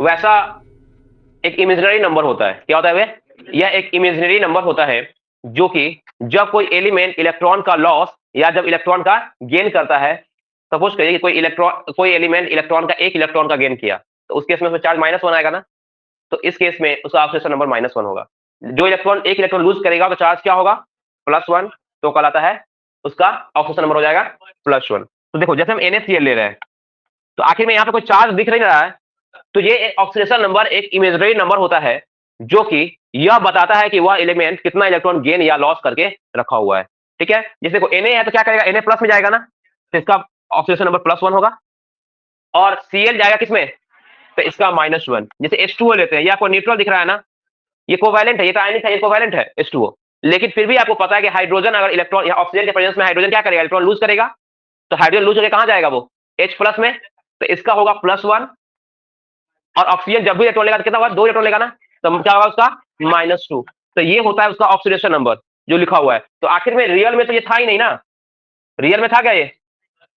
वैसा एक imaginary number होता है। क्या होता है वे? यह एक इमेजिनरी नंबर होता है जो कि जब कोई एलिमेंट इलेक्ट्रॉन का लॉस या जब इलेक्ट्रॉन का गेन करता है, सपोज करिए कि कोई एलिमेंट इलेक्ट्रॉन का एक इलेक्ट्रॉन का गेन किया, तो उस केस में उसमें चार्ज -1 आएगा ना। तो इस केस में उसका ऑक्सीडेशन नंबर -1 होगा। जो एक इलेक्ट्रॉन लूज करेगा तो चार्ज क्या होगा? +1। तो कहलाता है उसका ऑक्सीडेशन नंबर हो जाएगा +1। तो देखो जैसे हम NaCl ले रहे हैं, तो आखिर में यहाँ पे कोई चार्ज दिख नहीं रहा है, तो ये ऑक्सीडेशन नंबर एक इमेजिनरी नंबर होता है जो कि यह बताता है कि वह एलिमेंट कितना इलेक्ट्रॉन गेन या लॉस करके रखा हुआ है। ठीक है, जैसे देखो Na है तो क्या करेगा? Na प्लस में जाएगा ना, तो इसका ऑक्सीडेशन नंबर +1 होगा। और Cl जाएगा किसमें? तो इसका -1। जैसे H2O लेते हैं, ये आपको न्यूट्रल दिख रहा है ना, ये कोवैलेंट है, ये तो आयनिक है, ये कोवैलेंट है H2O। लेकिन फिर भी आपको पता है कि हाइड्रोजन अगर इलेक्ट्रॉन या ऑक्सीजन के प्रेजेंस में हाइड्रोजन क्या करेगा? इलेक्ट्रॉन लूज करेगा। तो हाइड्रोजन लूज होकर कहां जाएगा? वो H प्लस में। तो इसका होगा +1। और ऑक्सीजन जब भी इलेक्ट्रॉन लेगा तो कितना होगा? 2 इलेक्ट्रॉन लेगा ना, तो क्या होगा उसका? -2। तो ये होता है उसका ऑक्सीडेशन नंबर जो लिखा हुआ है। तो आखिर में रियल में तो ये था ही नहीं ना, रियल में था क्या ये?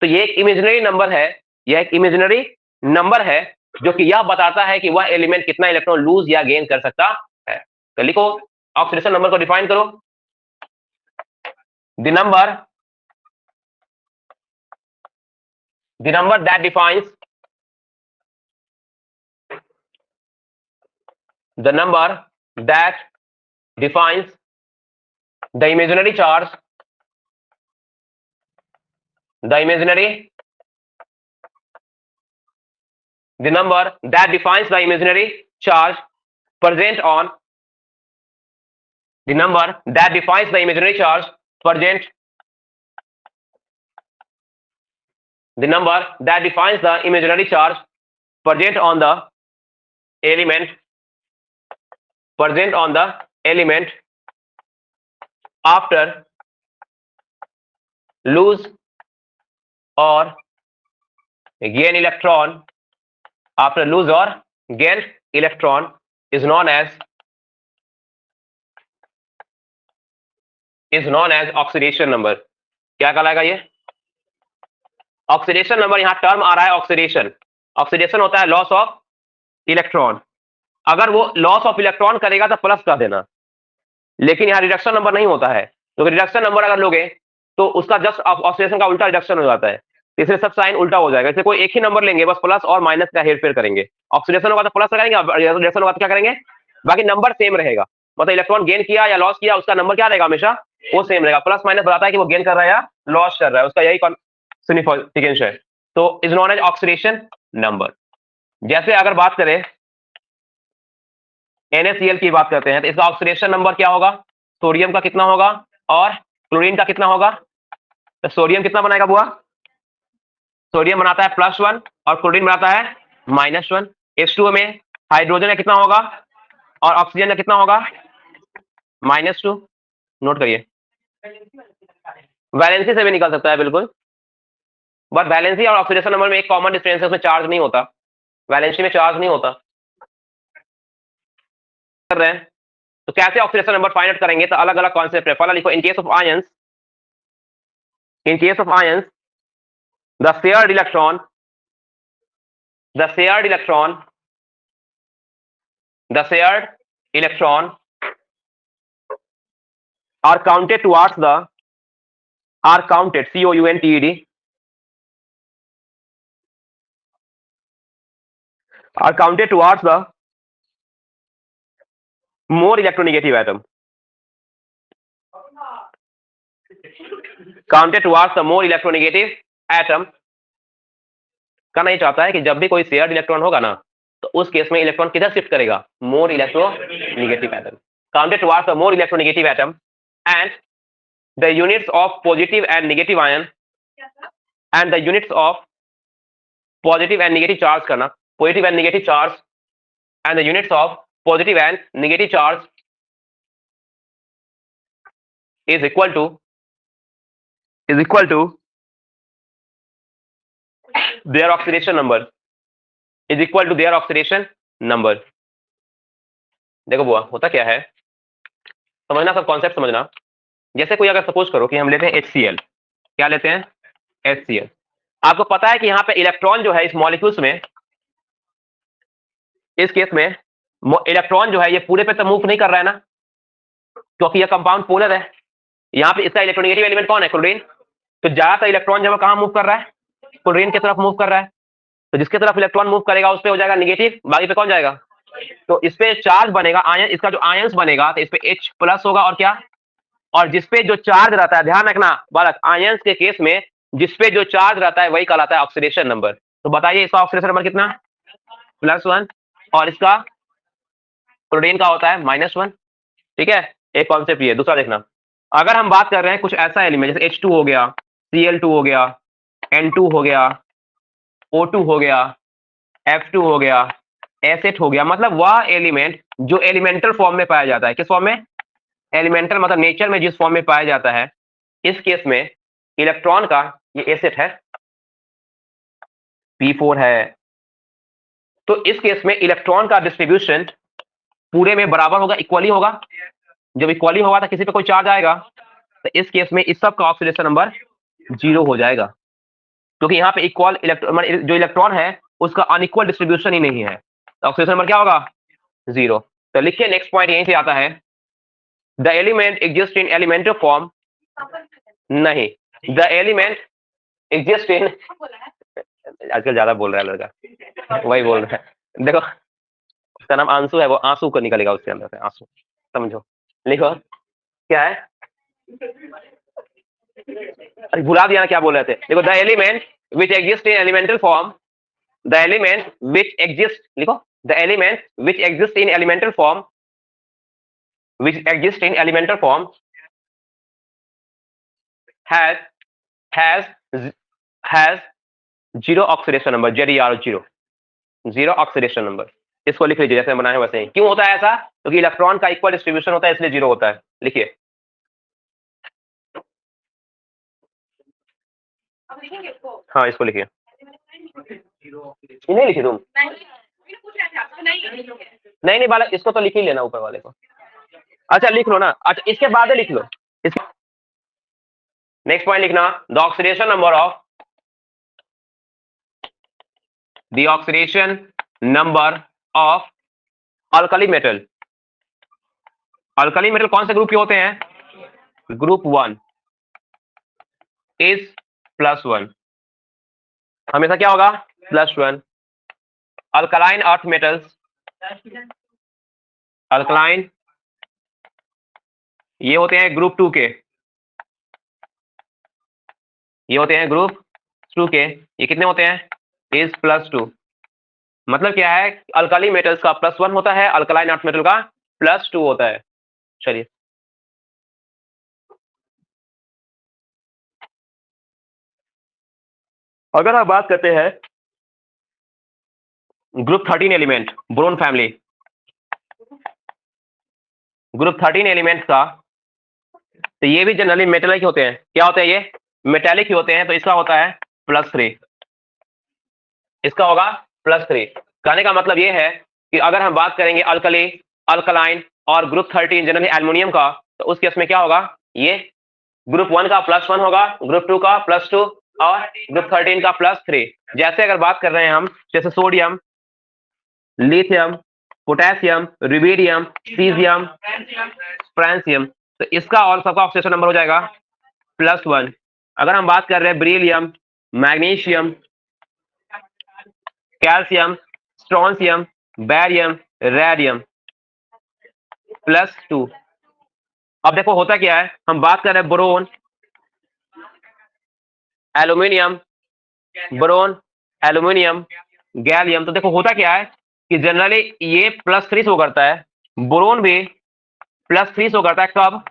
तो ये एक इमेजिनरी नंबर है, यह एक इमेजिनरी नंबर है जो कि यह बताता है कि वह एलिमेंट कितना इलेक्ट्रॉन लूज या गेन कर सकता है। तो लिखो, ऑक्सीडेशन नंबर को डिफाइन करो। The number that defines the number that defines the imaginary charge, the number that defines the imaginary charge present on the number that defines the imaginary charge present the number that defines the imaginary charge present on the element after lose or gain electron is known as oxidation number. क्या कहलाएगा ये? Oxidation number. यहां term आ रहा है oxidation. Oxidation होता है loss of electron. अगर वो लॉस ऑफ इलेक्ट्रॉन करेगा तो प्लस कर देना, लेकिन यहां रिडक्शन नंबर नहीं होता है। तो रिडक्शन नंबर अगर लोगे तो उसका जस्ट ऑक्सीडेशन का उल्टा रिडक्शन हो जाता है, इसलिए सब साइन उल्टा हो जाएगा। इसलिए कोई एक ही नंबर लेंगे, बस प्लस और माइनस का हेरफेर करेंगे। ऑक्सीडेशन होगा तो प्लस लगाएंगे, रिडक्शन होगा तो क्या करेंगे? बाकी नंबर सेम रहेगा। मतलब इलेक्ट्रॉन गेन किया या लॉस किया, उसका नंबर क्या रहेगा? हमेशा वो सेम रहेगा। प्लस माइनस बताता है कि वो गेन कर रहा है या लॉस कर रहा है, उसका यही सिग्निफिकेंस है। तो is known as oxidation number. जैसे अगर बात करें NaCl की बात करते हैं, तो इसका ऑक्सीडेशन नंबर क्या होगा? सोडियम का कितना होगा और क्लोरीन का कितना होगा? तो सोडियम कितना बनाएगा बुआ? सोडियम बनाता है +1 और क्लोरीन बनाता है -1। H2O में हाइड्रोजन का कितना होगा और ऑक्सीजन का कितना होगा? -2। नोट करिए, वैलेंसी से भी निकल सकता है बिल्कुल, बट वैलेंसी और ऑक्सीडेशन नंबर में एक कॉमन डिफरेंस है, उसमें चार्ज नहीं होता। वैलेंसी में चार्ज नहीं होता। कर रहे हैं तो कैसे ऑक्सीडेशन नंबर फाइंड आउट करेंगे? तो अलग अलग कॉन्सेप्ट है। पहला लिखो, in case of ions the shared electron are counted towards the are counted COUNTED are counted towards the more electronegative atom, कहना ये चाहता है कि जब भी कोई शेयर्ड इलेक्ट्रॉन होगा ना, तो उस केस में इलेक्ट्रॉन किधर शिफ्ट करेगा? More electronegative atom. Counted towards the more electronegative atom and the units of positive and negative ion and the units of positive and negative charge करना, positive and negative charge and the units of positive and negative charge is equal to their oxidation number, देखो बुआ होता क्या है, समझना, सब concept समझना। जैसे कोई अगर सपोज करो कि हम लेते हैं HCl, क्या लेते हैं? HCl। आपको पता है कि यहाँ पे इलेक्ट्रॉन जो है इस मॉलिक्यूल्स में इस केस में इलेक्ट्रॉन जो है ये पूरे पे तो मूव नहीं कर रहा है ना, क्योंकि ये कंपाउंड पोलर है। यहाँ पे इसका इलेक्ट्रोनेगेटिव एलिमेंट कौन है? क्लोरीन। तो ज्यादातर इलेक्ट्रॉन जो है कहाँ मूव कर रहा है? क्लोरीन की तरफ मूव कर रहा है। तो जिसके तरफ इलेक्ट्रॉन मूव करेगा उस पे हो जाएगा निगेटिव, बाकी पे कौन जाएगा? तो इस पे चार्ज बनेगा आयन, इसका जो आयंस बनेगा तो इस पे H प्लस होगा और क्या, और जिसपे जो चार्ज रहता है, ध्यान रखना बालक, आयंस के केस में जिसपे जो चार्ज रहता है वही कहलाता है ऑक्सीडेशन नंबर। तो बताइए इसका ऑक्सीडेशन नंबर कितना? +1। और इसका क्लोरीन का होता है -1। ठीक है, एक कॉन्सेप्ट ये। दूसरा देखना, अगर हम बात कर रहे हैं कुछ ऐसा एलिमेंट जैसे H2 हो गया, Cl2 हो गया, N2 हो गया, O2 हो गया, F2 हो गया, एसिड हो गया, मतलब वह एलिमेंट जो एलिमेंटल फॉर्म में पाया जाता है। किस फॉर्म में? एलिमेंटल, मतलब नेचर में जिस फॉर्म में पाया जाता है। इस केस में इलेक्ट्रॉन का ये एसिड है, P4 है। तो इस केस में इलेक्ट्रॉन का डिस्ट्रीब्यूशन पूरे में बराबर होगा, इक्वली होगा। जब इक्वली होगा तो किसी पे कोई चार्ज आएगा, तो इस केस में इस सब का ऑक्सीडेशन नंबर 0 हो जाएगा, क्योंकि यहाँ पे इक्वल इलेक्ट्रॉन, जो इलेक्ट्रॉन है उसका अनइक्वल डिस्ट्रीब्यूशन ही नहीं है। तो ऑक्सीडेशन नंबर क्या होगा? 0। तो लिखिए नेक्स्ट पॉइंट यहीं से आता है, the element exist in elemental form. नहीं, द एलिमेंट एग्जिस्ट इन, आजकल ज्यादा बोल रहा है लड़का, वही बोल रहा है। देखो उसका नाम आंसू है, वो आंसू को निकलेगा उसके अंदर से, आंसू। समझो, लिखो क्या है। अरे भुला दिया ना क्या बोल रहे थे। देखो, the element which exist in elemental form, the element which exist, लिखो, the element which exist in elemental form, which exist in elemental form has has has zero oxidation number, ZeR0, zero oxidation number। इसको लिख लीजिए जैसे बनाए वैसे ही। क्यों होता है ऐसा? क्योंकि इलेक्ट्रॉन का इक्वल डिस्ट्रीब्यूशन होता है, इसलिए 0 होता है। लिखिए, हाँ इसको लिखिए। नहीं लिखिए तुम, नहीं नहीं बालक, इसको तो लिख ही लेना ऊपर वाले को। अच्छा लिख लो ना, अच्छा इसके बाद लिख लो। नेक्स्ट पॉइंट लिखना, the oxidation number of, the oxidation number of alkali metal. Alkali metal कौन से ग्रुप के होते हैं? Group 1 is +1। हमेशा क्या होगा? +1। अल्कलाइन अर्थ मेटल्स, अल्कलाइन ये होते हैं ग्रुप 2 के, ये होते हैं ग्रुप 2 के। ये कितने होते हैं? इज +2। मतलब क्या है? अल्कली मेटल्स का +1 होता है, अल्कलाइन अर्थ मेटल का +2 होता है। चलिए, अगर हम बात करते हैं group 13 element, boron family, group 13 elements का, तो ये भी जनरली मेटेलिक होते हैं। क्या होते हैं? ये मेटेलिक ही होते हैं। तो इसका होता है +3, इसका होगा +3। कहने का मतलब ये है कि अगर हम बात करेंगे अल्कली, अल्कलाइन और ग्रुप 13 जनरली एल्युमिनियम का, तो उस केस में क्या होगा? ये ग्रुप 1 का +1 होगा, ग्रुप 2 का +2 और ग्रुप 13 का +3। जैसे अगर बात कर रहे हैं हम, जैसे sodium, lithium, potassium, rubidium, caesium, francium, तो इसका और सबका ऑक्सीडेशन नंबर हो जाएगा +1। अगर हम बात कर रहे हैं beryllium, magnesium, calcium, strontium, barium, radium, +2। अब देखो होता क्या है, हम बात कर रहे हैं boron, aluminium, boron, aluminium, gallium. तो देखो होता क्या है कि जनरली ये +3 शो करता है, बोरोन भी +3 शो करता है। कब?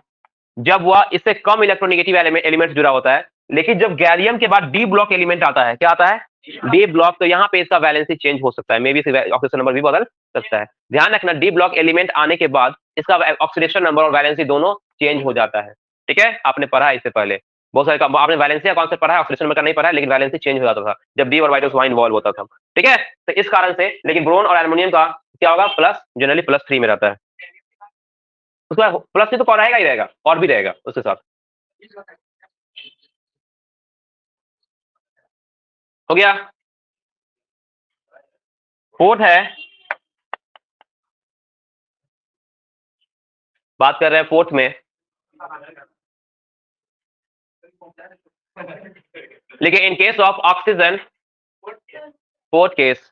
जब वह इससे कम इलेक्ट्रोनेगेटिव एलिमेंट जुड़ा होता है। लेकिन जब गैलियम के बाद डी ब्लॉक एलिमेंट आता है, क्या आता है? डी ब्लॉक, तो यहाँ पे इसका वैलेंसी चेंज हो सकता है, मे बी ऑक्सीडेशन नंबर भी बदल सकता है। ध्यान रखना, डी ब्लॉक एलिमेंट आने के बाद इसका ऑक्सीडेशन नंबर और वैलेंसी दोनों चेंज हो जाता है। ठीक है, आपने पढ़ा है इससे पहले बहुत सारे आपने वैलेंसी का कॉन्सेप्ट पढ़ा है, ऑक्सीडेशन नंबर का नहीं पढ़ा है, लेकिन वैलेंसी चेंज हो जाता था जब डी और वाइट वहां इन्वॉल्व होता था। ठीक है, तो इस कारण से, लेकिन ब्रोन और एल्युमिनियम का क्या होगा? प्लस, जनरली +3 में रहता है। उसका +3 तो कौन रहेगा ही रहेगा, और भी रहेगा उसके साथ। हो गया। फोर्थ है बात कर रहे हैं फोर्थ में, लेकिन in case of oxygen, fourth case,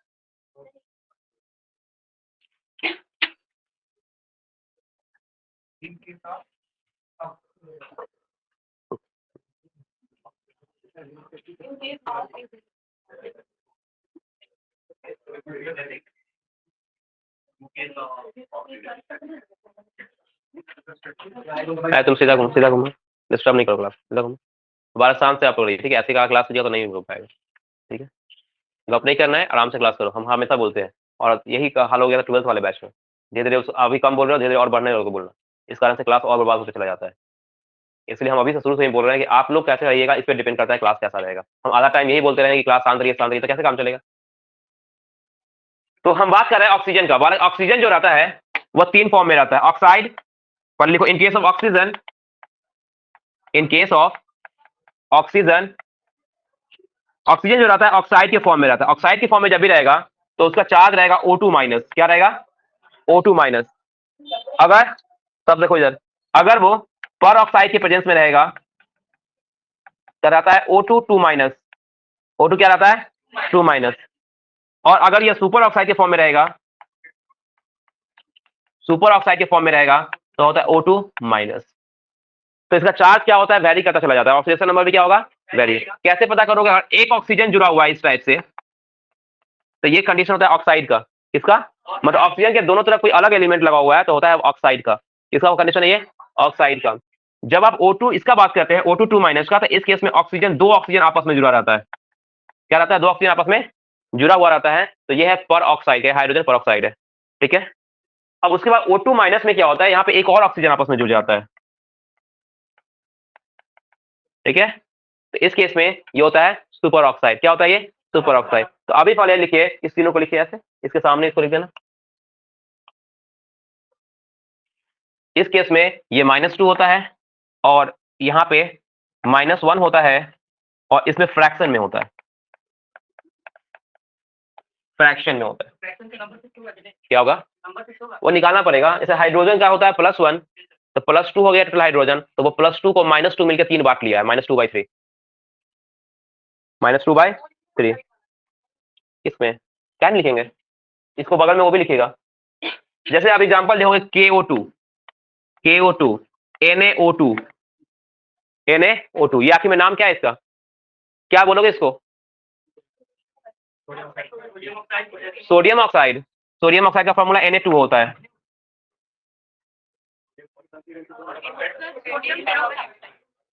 तुम सीधा घूमो, सीधा घूमो, डिस्टर्ब नहीं करो क्लास, सीधा घूमो। दोबारा शांत से आप पढ़िए, ठीक है? ऐसी का क्लास लीजिएगा तो नहीं हो पाएगा, ठीक है? गप नहीं करना है, आराम से क्लास करो, हम हमेशा बोलते हैं, और यही हाल हो गया था 12th वाले बैच में। धीरे धीरे अभी कम बोल रहे हो, धीरे धीरे और बढ़ने लगोगे बोलना, इस कारण से क्लास और बर्बाद होते चला जाता है। इसलिए हम अभी से शुरू से ही बोल रहे हैं कि आप लोग कैसे रहिएगा, इस पर डिपेंड करता है क्लास कैसा रहेगा। हम आधा टाइम यही बोलते रहेंगे कि क्लास शांत रहिए, तो कैसे काम चलेगा? तो हम बात कर रहे हैं ऑक्सीजन का। ऑक्सीजन जो रहता है वो 3 फॉर्म में रहता है। ऑक्साइड, पर लिखो in case of oxygen, in case of oxygen, oxygen जो रहता है ऑक्साइड के फॉर्म में रहता है। ऑक्साइड के फॉर्म में जब भी रहेगा तो उसका चार्ज रहेगा O2 माइनस। क्या रहेगा? O2 minus. अगर, तब देखो इधर, अगर वो पर ऑक्साइड के प्रेजेंस में रहेगा तो रहता है O2 2 माइनस। O2 क्या रहता है? 2 माइनस। और अगर ये सुपर ऑक्साइड के फॉर्म में रहेगा, सुपर ऑक्साइड के फॉर्म में रहेगा तो होता है O2 माइनस। तो इसका चार्ज क्या होता है? वेरी करता चला जाता है। ऑक्सीडेशन नंबर भी क्या होगा? वेरी। कैसे पता करोगे? अगर एक ऑक्सीजन जुड़ा हुआ है इस टाइप से, तो ये कंडीशन होता है ऑक्साइड का। किसका? मतलब ऑक्सीजन के दोनों तरफ कोई अलग एलिमेंट लगा हुआ है तो होता है ऑक्साइड का। किसका कंडीशन है ये? ऑक्साइड का। जब आप O2 इसका बात करते हैं, O2 2 माइनस का, तो इस केस में ऑक्सीजन, दो ऑक्सीजन आपस में जुड़ा रहता है। क्या रहता है? दो ऑक्सीजन आपस में जुड़ा हुआ रहता है। तो ये है पर ऑक्साइड, है हाइड्रोजन पर ऑक्साइड है, ठीक है? अब उसके बाद O2 माइनस में क्या होता है? यहाँ पे एक और ऑक्सीजन आपस में जुड़ जाता है, ठीक है? तो इस केस में ये होता है सुपर ऑक्साइड। क्या होता है ये? Super oxide. तो अभी पहले लिखिए, इस तीनों को लिखिए ऐसे, इसके सामने इसको लिख देना। इस केस में ये -2 होता है, और यहाँ पे -1 होता है, और इसमें फ्रैक्शन में होता है, फ्रैक्शन में होता है। क्या होगा? वो निकालना पड़ेगा। जैसे हाइड्रोजन का होता है +1, तो +2 हो गया टोटल हाइड्रोजन, तो वो +2 को -2 मिलकर 3 बांट लिया है, -2/3, -2/3। इसमें क्या नहीं लिखेंगे? इसको बगल में वो भी लिखेगा। जैसे आप एग्जांपल देखोगे KO2, KO2, NaO2, NaO2, ये आखिर में नाम क्या है इसका? क्या बोलोगे इसको? Sodium oxide. सोडियम ऑक्साइड का फॉर्मूला Na2 होता है।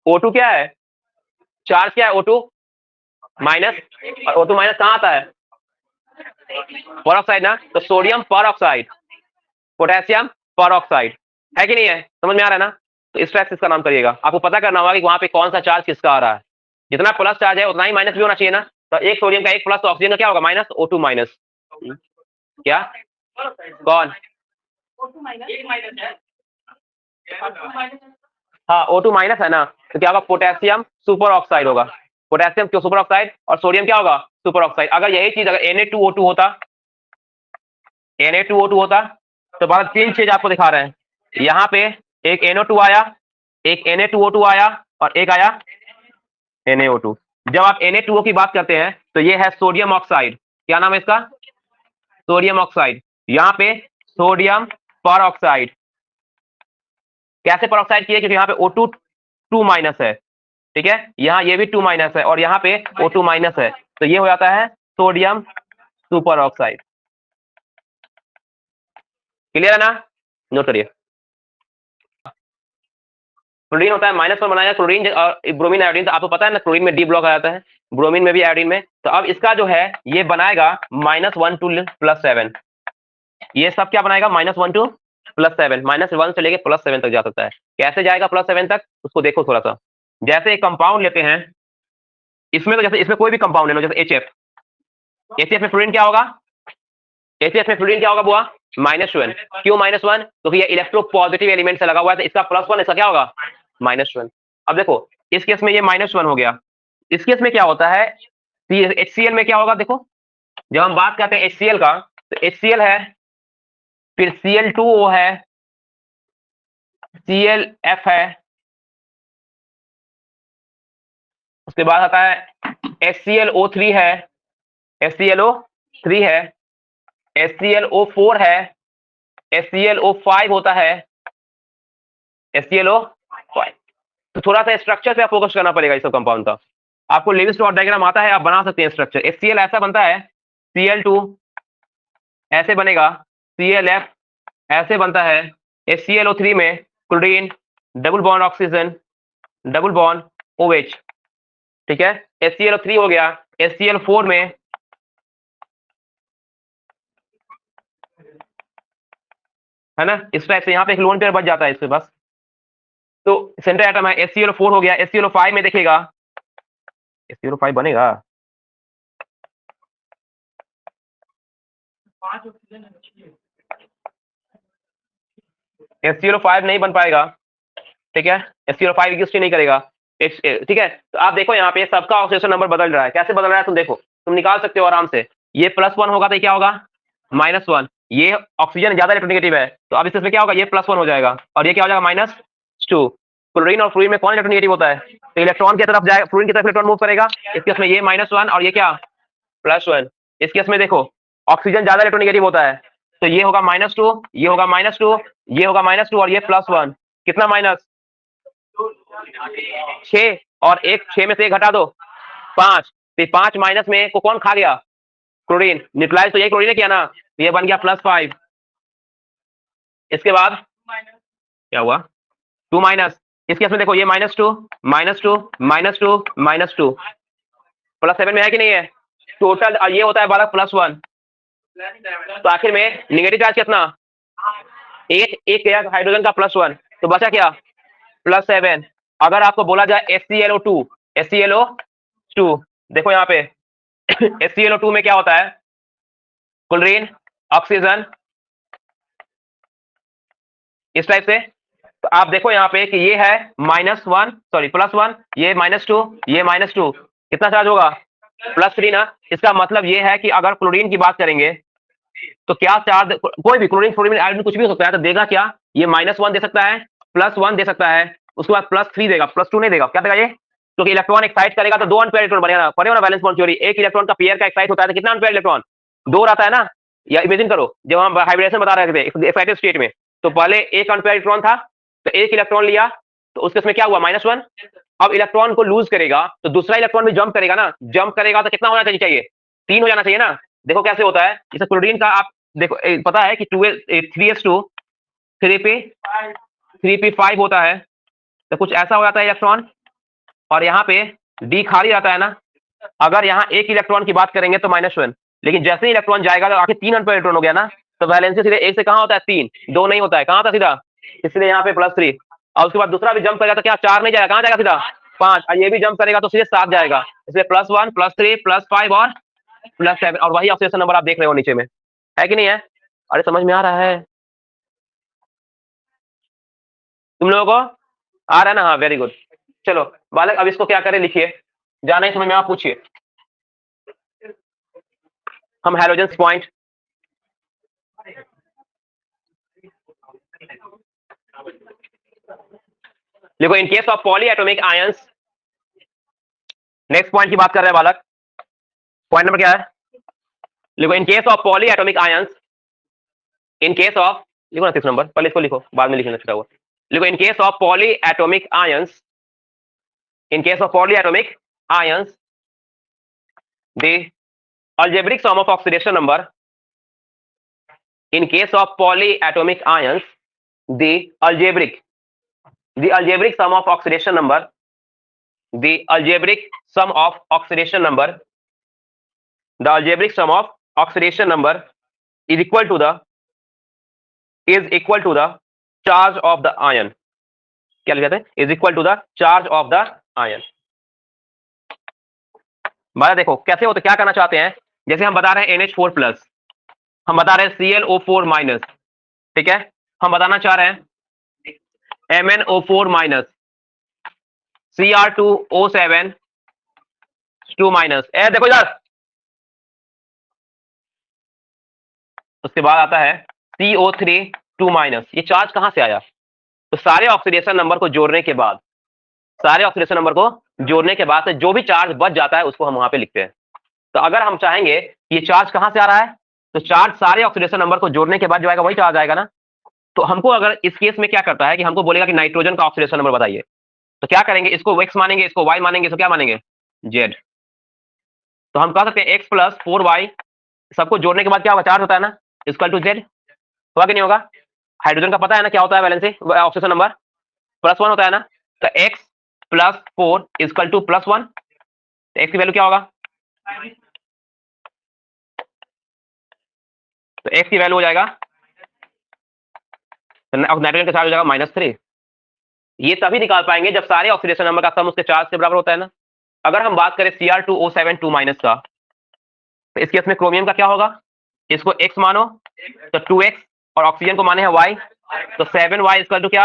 O2 क्या है? चार्ज क्या है? O2 माइनस, और O2 माइनस कहाँ आता है? पर ऑक्साइड ना, तो सोडियम पर ऑक्साइड, पोटेशियम पर ऑक्साइड, है कि नहीं है? समझ में आ रहा है ना? तो इस टाइप से इसका नाम करिएगा। आपको पता करना होगा कि वहां पे कौन सा चार्ज किसका आ रहा है। जितना प्लस चार्ज है उतना ही माइनस भी होना चाहिए ना। तो एक सोडियम का एक प्लस, तो ऑक्सीजन का क्या होगा? Minus, O2 minus. क्या? कौन? हाँ, O2 माइनस है ना, तो क्या होगा? पोटेशियम सुपर ऑक्साइड होगा। पोटेशियम क्यों सुपर ऑक्साइड, और सोडियम क्या होगा? Super oxide. अगर यही चीज अगर Na2O2 होता, Na2O2 होता, तो बात 3 चीज आपको दिखा रहे हैं। यहाँ पे एक NO2 आया, एक Na2O2 आया, और एक आया NaO2। जब आप Na2O की बात करते हैं तो ये है सोडियम ऑक्साइड। क्या नाम है इसका? Sodium oxide. यहाँ पे सोडियम पर ऑक्साइड। कैसे पर ऑक्साइड किए? क्योंकि यहाँ पे O2 2 माइनस है, ठीक है? यहाँ ये भी 2 माइनस है, और यहाँ पे O2 माइनस है, तो ये हो जाता है सोडियम सुपर ऑक्साइड। क्लियर है ना? नोट करिए। क्लोरीन होता है -1 बनाया क्लोरीन और ब्रोमीन आयोडीन, तो आपको पता है ना क्लोरीन में डी ब्लॉक आ जाता है, ब्रोमीन में भी आयोडीन में। तो अब इसका जो है ये बनाएगा -1 to +7। ये सब क्या बनाएगा? -1 to +7, -1 से लेके +7 तक जा सकता है। कैसे जाएगा +7 तक? उसको देखो थोड़ा सा। जैसे एक कंपाउंड लेते हैं, इसमें तो जैसे इसमें कोई भी कंपाउंड ले लो, जैसे HF, HF में फ्लोरीन क्या होगा? HF में फ्लोरीन क्या होगा बुआ? -1। क्यों -1? क्योंकि ये इलेक्ट्रो पॉजिटिव एलिमेंट से लगा हुआ है, तो इसका +1, इसका क्या होगा? -1। अब देखो इस केस में ये -1 हो गया। इस केस में क्या होता है? HCl में क्या होगा? देखो जब हम बात करते हैं HCl का, तो HCl है, फिर Cl2O है, ClF है, उसके बाद आता है HClO3 है, HClO3 है, HClO4 है, HClO5 होता है, HClO5। तो थोड़ा सा स्ट्रक्चर पे फोकस करना पड़ेगा इस सब कंपाउंड का। आपको लेविस डॉट डायग्राम आता है, आप बना सकते हैं स्ट्रक्चर। HCl ऐसा बनता है, Cl2 ऐसे बनेगा, ClF ऐसे बनता है, HClO3 में chlorine, double bond oxygen, double bond OH, ठीक है। HClO3 हो गया, HCl4 में है ना, इस टाइप से यहाँ पे एक लोन पेयर बच जाता है इसके पास। तो सेंटर एटम है, HClO4 हो गया। HClO5 में देखिएगा, HClO5 बनेगा, HClO5 नहीं बन पाएगा, ठीक है। HClO5 एग्जिस्ट नहीं करेगा, ठीक है। तो आप देखो यहाँ पे सबका ऑक्सीडेशन नंबर बदल रहा है, कैसे बदल रहा है तुम देखो, तुम निकाल सकते हो आराम से। ये +1 होगा तो क्या होगा, -1। ये ऑक्सीजन ज्यादा इलेक्ट्रोनेगेटिव है, तो अब इसमें क्या होगा, ये +1 हो जाएगा, और ये क्या हो जाएगा, -2। क्लोरीन और फ्लोरीन में कौन इलेक्ट्रोनेगेटिव होता है, तो इलेक्ट्रॉन की तरफ जाएगा, फ्लोरीन की तरफ इलेक्ट्रॉन मूव करेगा। इस केस में ये -1 और ये क्या, +1। इस केस में देखो ऑक्सीजन ज्यादा इलेक्ट्रोनेगेटिव होता है, तो ये होगा -2, ये होगा -2, ये होगा -2 और ये +1। कितना माइनस, 6, और एक 6 में से 1 घटा दो, 5। तो 5 माइनस में को कौन खा गया, क्लोरीन। न्यूट्रलाइज तो यही क्लोरीन ने किया ना, तो ये बन गया +5। इसके बाद क्या हुआ, 2 माइनस। इसके इसमें देखो ये -2, -2, -2, -2, +7 में है कि नहीं है टोटल, ये होता है 12 +1। तो आखिर में निगेटिव चार्ज कितना, एक एक गया हाइड्रोजन का +1, तो बचा क्या, +7। अगर आपको बोला जाए HClO2, HClO2 देखो यहाँ पे HClO2 में क्या होता है, क्लोरीन, ऑक्सीजन, इस टाइप से। तो आप देखो यहाँ पे कि ये है -1, सॉरी +1, ये -2, ये -2, कितना चार्ज होगा, +3 ना। इसका मतलब ये है कि अगर क्लोरीन की बात करेंगे तो क्या चार्ज, कोई भी क्लोरीन, फ्लोरीन, आयोडीन कुछ भी हो सकता है, तो देगा क्या, ये -1 दे सकता है, +1 दे सकता है, उसके बाद +3 देगा, +2 नहीं देगा। क्या देगा ये, क्योंकि इलेक्ट्रॉन एक्साइट करेगा तो 2 अनपेयर इलेक्ट्रॉन बनेगा, पढ़े हो ना बैलेंस बॉन्ड थ्योरी। एक इलेक्ट्रॉन का पेयर का एक्साइट होता है तो कितना अनपेयर इलेक्ट्रॉन, 2 रहता है ना। या इमेजिन करो जब हम हाइब्रिडेशन बता रहे थे एक्साइटेड स्टेट में, तो पहले एक अनपेयर इलेक्ट्रॉन था, तो एक इलेक्ट्रॉन लिया, तो उसके उसमें क्या हुआ, -1। अब इलेक्ट्रॉन को लूज करेगा तो दूसरा इलेक्ट्रॉन भी जंप करेगा ना, जंप करेगा तो कितना होना चाहिए, 3 हो जाना चाहिए ना। देखो कैसे होता है, जैसे क्लोरीन का आप देखो पता है कि 3s2 3p5 होता है, तो कुछ ऐसा हो जाता है इलेक्ट्रॉन, और यहाँ पे डी खाली रहता है ना। अगर यहाँ एक इलेक्ट्रॉन की बात करेंगे तो -1, लेकिन जैसे ही इलेक्ट्रॉन जाएगा तो आखिर 3 अनपेयर इलेक्ट्रॉन हो गया ना, तो वैलेंसी सीधे एक से कहाँ होता है, 3, 2 नहीं होता है, कहाँ था सीधा, इसलिए यहाँ पे +3। और उसके बाद दूसरा भी जंप करेगा तो क्या 4 नहीं जाएगा, कहाँ जाएगा सीधा 5, और ये भी जंप करेगा तो सीधे 7 जाएगा, इसलिए +1, +3, +5 और +7, और वही ऑक्सीडेशन नंबर आप देख रहे हो नीचे में, है कि नहीं है। अरे समझ में आ रहा है तुम लोगों को, आ रहा है ना, हाँ वेरी गुड। चलो बालक अब इसको क्या करें, लिखिए, जाना ही समझ में, आप पूछिए। हम हैलोजेंस पॉइंट, देखो in case of poly atomic ions, next point की बात कर रहे हैं बालक, पॉइंट नंबर क्या है, देखो in case of poly atomic ions, in case of, लिखो ना 6 नंबर, पहले इसको लिखो बाद में लिखना छुटा हुआ। देखो in case of poly atomic ions, in case of polyatomic ions, the algebraic sum of oxidation number, in case of polyatomic ions, the algebraic sum of oxidation number, the algebraic sum of oxidation number, the algebraic sum of oxidation number is equal to the charge of the ion। क्या लिखते हैं, is equal to the charge of the ion। बात देखो कैसे होते, क्या करना चाहते हैं, जैसे हम बता रहे हैं NH4+, हम बता रहे हैं ClO4-, ठीक है। हम बताना चाह रहे हैं MnO4-, Cr2O7 2-। देखो इधर, उसके बाद आता है CO3 2-। ये चार्ज कहां से आया, तो सारे ऑक्सीडेशन नंबर को जोड़ने के बाद, सारे ऑक्सीडेशन नंबर को जोड़ने के बाद से जो भी चार्ज बच जाता है उसको हम वहां पे लिखते हैं। तो अगर हम चाहेंगे कि ये चार्ज कहां से आ रहा है, तो चार्ज सारे ऑक्सीडेशन नंबर को जोड़ने के बाद जो आएगा वही चार्ज आएगा ना। तो हमको अगर इस केस में क्या करता है कि हमको बोलेगा कि नाइट्रोजन का ऑक्सीडेशन नंबर बताइए, तो क्या करेंगे, इसको एक्स मानेंगे, इसको वाई मानेंगे, इसको क्या मानेंगे, जेड। तो हम कह सकते हैं एक्स प्लस 4y सबको जोड़ने के बाद क्या होगा, चार्ज होता है ना, इक्वल टू जेड। होगा कि नहीं होगा? हाइड्रोजन का पता है ना क्या होता है, वैलेंसी ऑक्सीजन नंबर +1 होता है ना। तो x प्लस 4 इक्वल टू +1, तो x की वैल्यू क्या होगा, तो x की वैल्यू हो जाएगा, तो नाइट्रोजन का चार्ज हो जाएगा -3। ये तभी निकाल पाएंगे जब सारे ऑक्सीडेशन नंबर का सम उसके चार्ज से बराबर होता है ना। अगर हम बात करें Cr2O7 2- का, तो इस केस में क्रोमियम का क्या होगा, इसको x मानो तो 2x, और ऑक्सीजन को माने हैं y, तो 7y इक्वल टू क्या,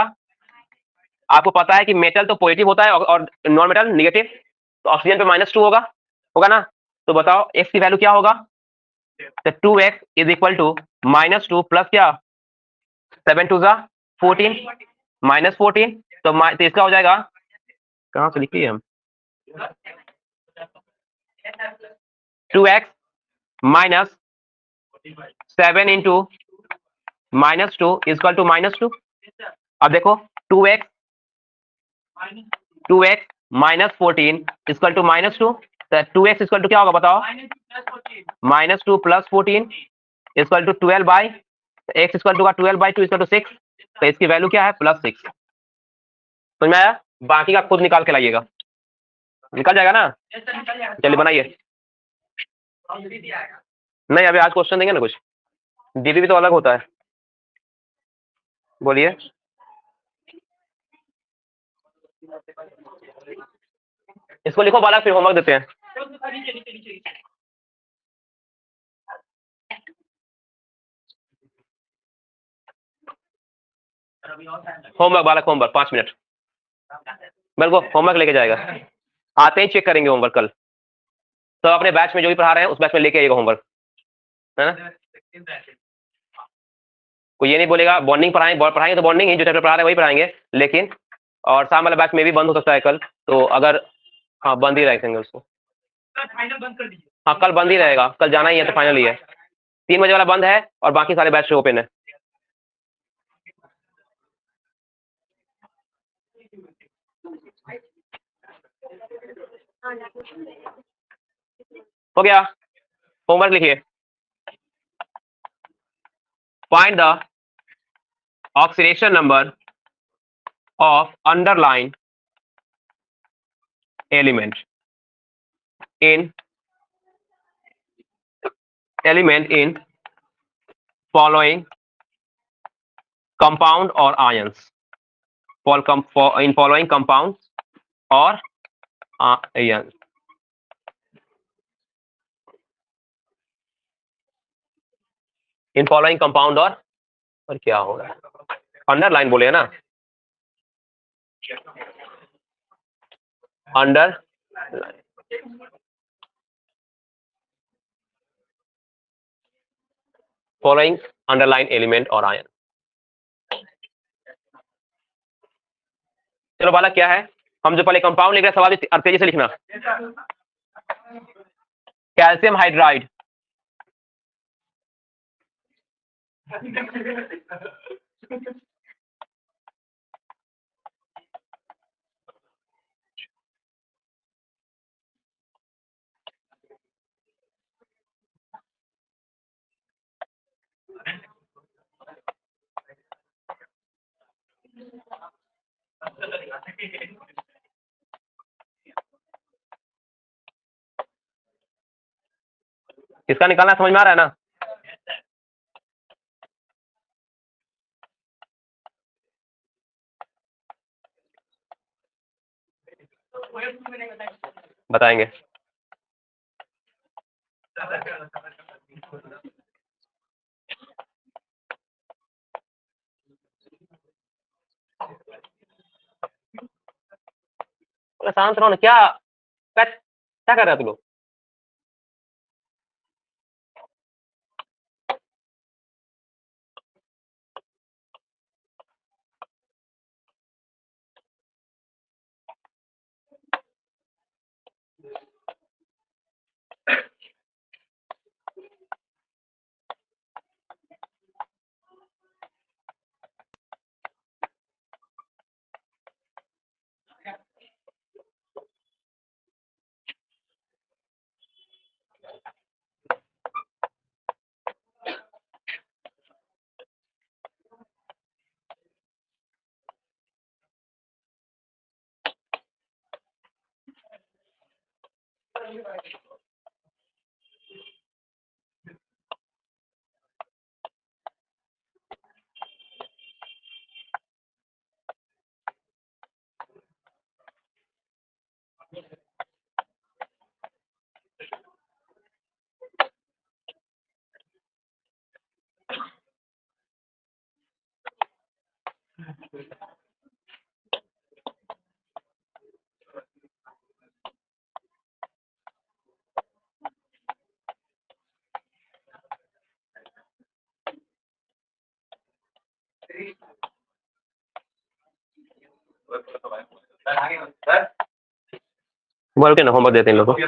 आपको पता है कि मेटल तो पॉजिटिव होता है और नॉन मेटल निगेटिव, तो ऑक्सीजन पे -2 होगा, होगा ना। तो बताओ x की वैल्यू क्या होगा, तो 2x is equal to -2 plus क्या, 7 2 जा 14, -14, तो इसका हो जाएगा, कहाँ से लिखिए हम, 2x minus 7 into -2 equal to -2। अब देखो 2x, 2x -14 इक्वल टू -2, तो 2x इक्वल टू क्या होगा बताओ, -2 plus 14 equal to 12 by, x equal to का 12/2 इक्वल टू 6, तो इसकी वैल्यू क्या है, +6। समझ में आया? बाकी का खुद निकाल के लाइएगा, निकल जाएगा ना। चलिए बनाइए। नहीं अभी आज क्वेश्चन देंगे ना कुछ, डीबी भी तो अलग होता है। बोलिए। इसको लिखो बालक, फिर होमवर्क देते हैं। होमवर्क बालक, होमवर्क 5 मिनट, मेरे को होमवर्क लेके जाएगा, आते ही चेक करेंगे होमवर्क कल। तो अपने बैच में जो भी पढ़ा रहे हैं उस बैच में लेके आइएगा होमवर्क, है ना। कोई ये नहीं बोलेगा बॉन्डिंग पढ़ाएंगे तो बॉन्डिंग ही जो चैप्टर पढ़ा रहे हैं वही पढ़ाएंगे, लेकिन और शाम वाला बैच में भी बंद हो सकता है कल, तो अगर, हाँ बंद ही रखेंगे उसको। हाँ कल बंद ही रहेगा, कल जाना ही है तो फाइनल ही है। 3 बजे वाला बंद है और बाकी सारे बैच ओपन है। हो गया, होमवर्क लिखिए। Find the oxidation number of underline element in following compound और आयंस, इन फॉलोइंग कंपाउंड और आयंस। इन फॉलोइंग कंपाउंड और क्या हो रहा है, अंडरलाइन बोले है ना, अंडर फॉलोइंग अंडरलाइन एलिमेंट और आयन। चलो बालक क्या है, हम जो पहले कंपाउंड लिख रहे हैं सवाल तेजी से लिखना। कैल्शियम हाइड्राइड, किसका निकालना समझ में आ रहा है ना। बताएंगे। शांत रहो ना, क्या क्या कर रहे हो तुम लोग। बोल के ना होमवर्क देते हैं इन लोगों को।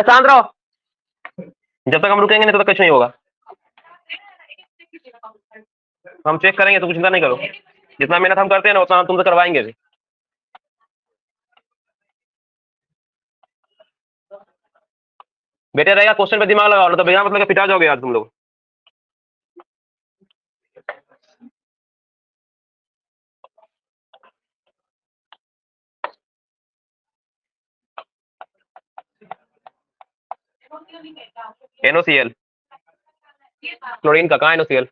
शांत रहो, जब तक हम रुकेंगे नहीं तब तक कुछ नहीं होगा। हम चेक करेंगे, तो कुछ चिंता नहीं करो। जितना मेहनत हम करते हैं ना उतना हम तुमसे करवाएंगे भी। बेटे रहेगा क्वेश्चन पे दिमाग लगाओ, तो बिना मतलब के पिटा जाओगे यार तुम लोग। NOCl, क्लोरीन का कहाँ NOCl?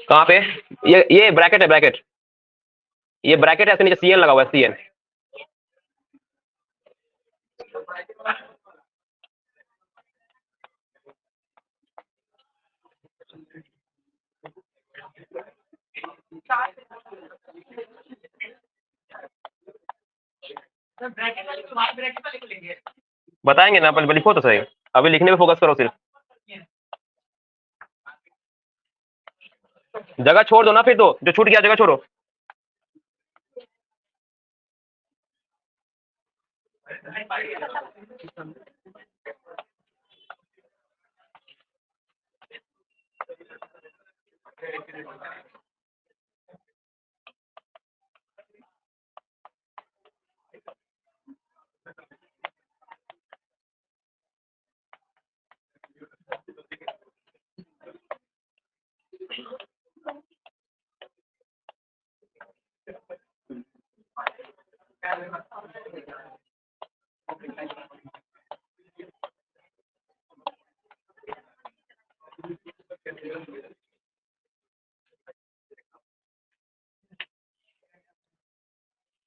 कहाँ पे? ये ब्रैकेट है, ब्रैकेट। ये ब्रैकेट है, ऐसे नीचे CN लगा हुआ है, CN। बताएंगे ना, पर लिखो तो सही। अभी लिखने पे फोकस करो सिर्फ। जगह छोड़ दो ना, फिर तो जो छूट गया जगह छोड़ो।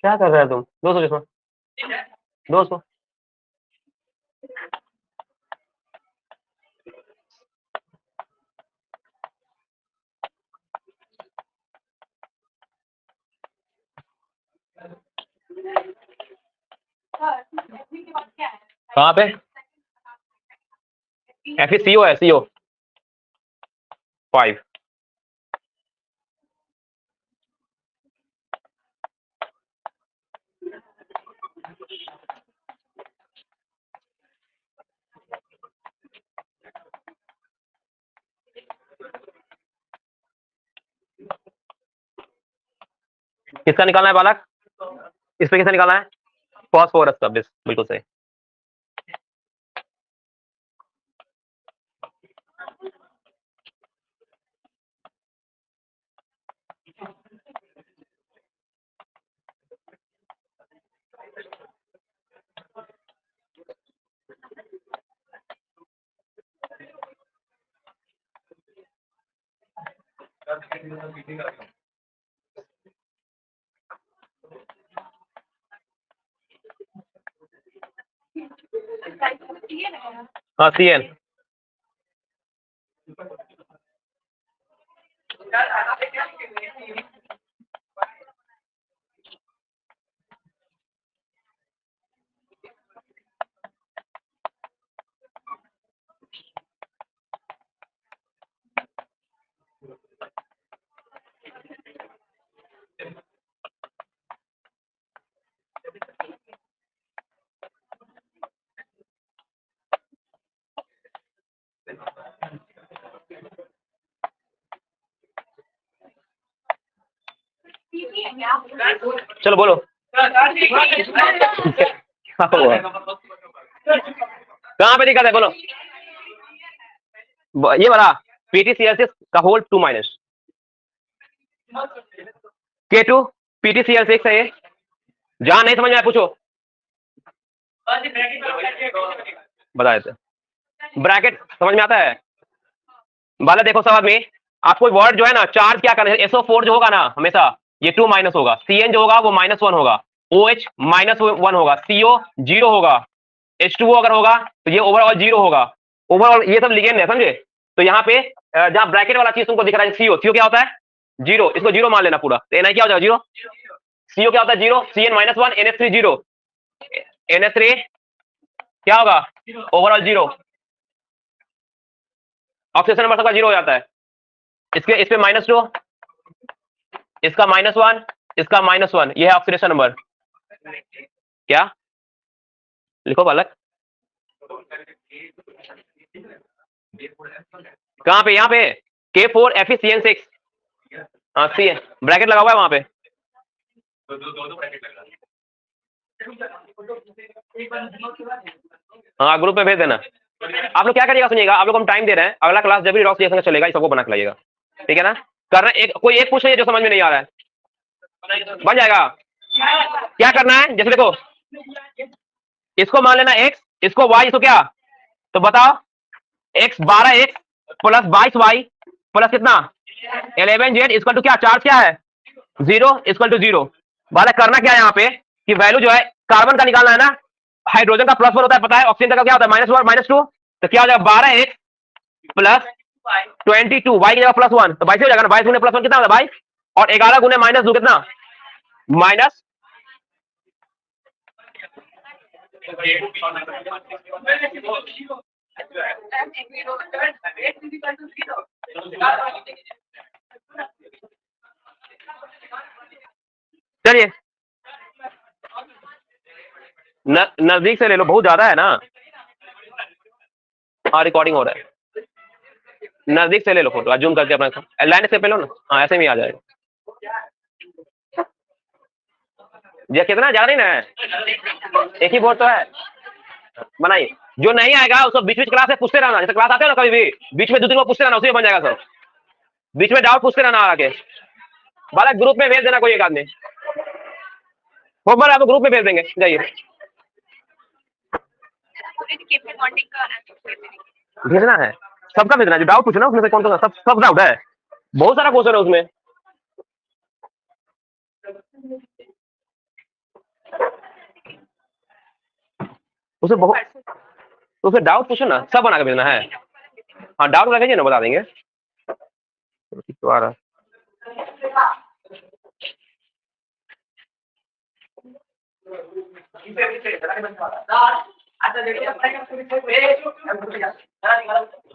क्या कर रहा है तुम? 200 जिसमें 200। कहाँ पे? FeCO है, CO 5। किसका निकालना है बालक? इस पे किसका निकालना है? फॉस्फोरस का, बिल्कुल सही। हाँ CN। चलो बोलो। कहाँ पे दिक्कत है, बोलो। ये वाला PTCl6 का होल 2 माइनस K2 PTCl6 है ये। जहां नहीं समझ में आया पूछो, बता देते। ब्रैकेट समझ में आता है वाला, देखो सब आदमी, आपको वर्ड जो है ना, चार्ज क्या करना है, SO4 जो होगा ना हमेशा ये 2 माइनस होगा, CN जो होगा वो -1 होगा, OH -1 होगा, CO 0 होगा, H2O अगर होगा तो ये ओवरऑल 0 होगा। ओवरऑल ये सब लिगेंड है, समझे। तो यहाँ पे जहाँ ब्रैकेट वाला चीज तुमको दिख रहा है, CO क्या होता है, 0, इसको 0 मान लेना पूरा, तो NI क्या हो जाएगा 0, CO क्या होता है 0, CN -1, NH3 0, NH3 क्या होगा ओवरऑल 0, ऑक्सीडेशन नंबर सबका 0 हो जाता है। इसके इस पे -2, इसका -1, इसका -1, ये है ऑक्सीडेशन नंबर। क्या लिखो बालक, कहाँ पे, यहाँ पे K4FeCN6, हाँ CN ब्रैकेट लगा हुआ है वहां पे। हाँ ग्रुप में भेज देना। आप लोग क्या करिएगा सुनिएगा, आप लोग हम टाइम दे रहे हैं, अगला क्लास जब भी रॉक्स रिएक्शन का चलेगा, सबको बना के लाइएगा, ठीक है ना। करना एक, कोई एक पूछ लीजिए जो समझ में नहीं आ रहा है, बन जाएगा। क्या करना है, जैसे देखो इसको मान लेना x, इसको y, इसको क्या, तो बताओ x 12x plus 22y plus कितना 11z इक्वल टू क्या, चार्ज क्या है 0 इक्वल टू 0। वाला करना क्या है यहाँ पे कि वैल्यू जो है कार्बन का निकालना है ना, हाइड्रोजन का +1 होता है पता है, ऑक्सीजन का क्या होता है -1 -2, तो क्या हो जाएगा 12x प्लस 22, y की जगह +1 तो 22 हो जाएगा ना, 22 गुने +1 कितना होता है 22, और 11 गुने -2 कितना माइनस, चलिए नजदीक से ले लो, बहुत ज्यादा है ना। हाँ रिकॉर्डिंग हो रहा है, नजदीक से ले लो फोटो, जूम करके अपना लाइन से पे लो ना, हाँ ऐसे में आ जाएगा। ये कितना ज्यादा नहीं ना है, एक ही बोर्ड तो है, बनाइए। जो नहीं आएगा उसको बीच बीच क्लास से पूछते रहना, जैसे क्लास आते हो ना कभी भी बीच में 2-3 को पूछते रहना, उसी में बन जाएगा सब, बीच में डाउट पूछते रहना आके। बालक ग्रुप में भेज देना कोई एक आदमी, होमवर्क आपको ग्रुप में भेज देंगे, जाइए भेजना है, सबका भेजना है, जो डाउट पूछना उसमें से कौन कौन सा, सब डाउट है, बहुत सारा क्वेश्चन है उसमें। उसे बहुत, उसे डाउट पूछो ना, सब बना के भेजना है। हाँ डाउट बना भेजिए ना, बता देंगे। तो आ रहा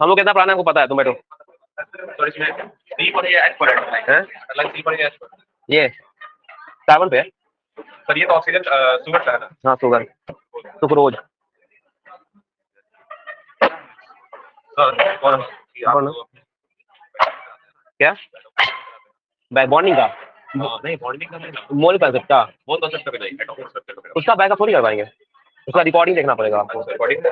हम लोग कितना पढ़ाना है आपको पता है, तुम बैठो। ये कार्बन पे है सर, ये तो ऑक्सीजन सुगर का है ना, हाँ सुगर सुक्रोज क्या बैक बॉन्डिंग का, नहीं मॉडलिंग करना है, मोल कंसेप्ट का वो कंसेप्ट का भी नहीं, एटॉमिक स्ट्रक्चर का उसका बैकअप थोड़ी कर पाएंगे, उसका रिकॉर्डिंग देखना पड़ेगा आपको। रिकॉर्डिंग